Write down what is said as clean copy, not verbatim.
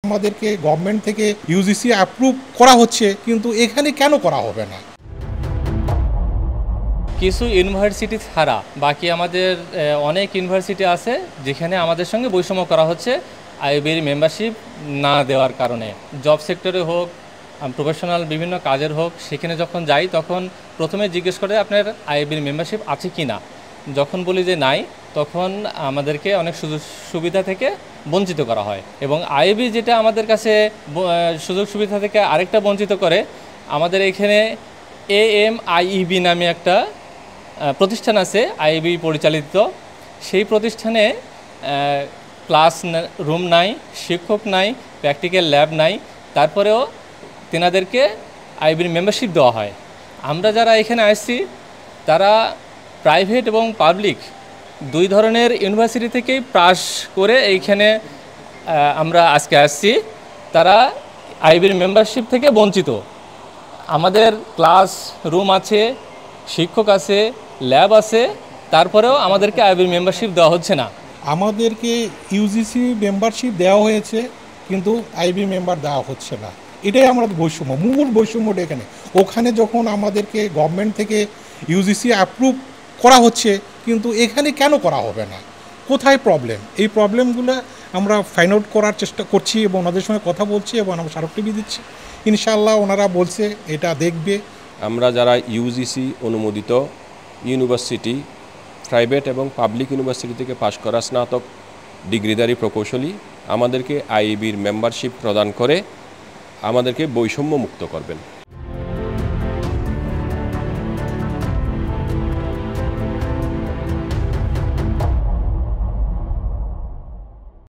আমাদেরকে গভর্নমেন্ট থেকে UGC approve করা হচ্ছে, কিন্তু এখানে কেন করা হবে না? কিছু ইউনিভার্সিটি ছাড়া বাকি আমাদের অনেক ইউনিভার্সিটি আছে যেখানে আমাদের সঙ্গে বৈষম্য করা হচ্ছে আইবির মেম্বারশিপ না দেওয়ার কারণে। জব সেক্টরে হোক, প্রফেশনাল বিভিন্ন কাজের হোক, সেখানে যখন যাই তখন প্রথমে জিজ্ঞেস করে আপনার আইবির মেম্বারশিপ আছে কি না। যখন বলি যে নাই, তখন আমাদেরকে অনেক সুযোগ সুবিধা থেকে বঞ্চিত করা হয়। এবং আইবি যেটা আমাদের কাছে সুযোগ সুবিধা থেকে আরেকটা বঞ্চিত করে, আমাদের এখানে AMIEB নামে একটা প্রতিষ্ঠান আছে আইবি পরিচালিত। সেই প্রতিষ্ঠানে ক্লাস রুম নাই, শিক্ষক নাই, প্র্যাকটিক্যাল ল্যাব নাই, তারপরেও তেনাদেরকে আইবির মেম্বারশিপ দেওয়া হয়। আমরা যারা এখানে আসছি তারা প্রাইভেট এবং পাবলিক দুই ধরনের ইউনিভার্সিটি থেকেই পাস করে এইখানে আমরা আজকে আসছি। তারা আইবির মেম্বারশিপ থেকে বঞ্চিত। আমাদের ক্লাস রুম আছে, শিক্ষক আছে, ল্যাব আছে, তারপরেও আমাদেরকে আইবির মেম্বারশিপ দেওয়া হচ্ছে না। আমাদেরকে ইউজিসি মেম্বারশিপ দেওয়া হয়েছে, কিন্তু আইবি মেম্বার দেওয়া হচ্ছে না। এটাই আমাদের বৈষম্য, মূল বৈষম্যটা এখানে। ওখানে যখন আমাদেরকে গভর্নমেন্ট থেকে ইউজিসি অ্যাপ্রুভ করা হচ্ছে, কিন্তু এখানে কেন করা হবে না? কোথায় প্রবলেম? এই প্রবলেমগুলো আমরা ফাইন্ড আউট করার চেষ্টা করছি এবং ওনাদের সঙ্গে কথা বলছি এবং আমরা স্মারকলিপি দিচ্ছি। ইনশাআল্লাহ ওনারা বলছে এটা দেখবে। আমরা যারা ইউজিসি অনুমোদিত ইউনিভার্সিটি, প্রাইভেট এবং পাবলিক ইউনিভার্সিটি থেকে পাশ করা স্নাতক ডিগ্রিধারী প্রকৌশলী, আমাদেরকে আইবির মেম্বারশিপ প্রদান করে আমাদেরকে বৈষম্য মুক্ত করবেন।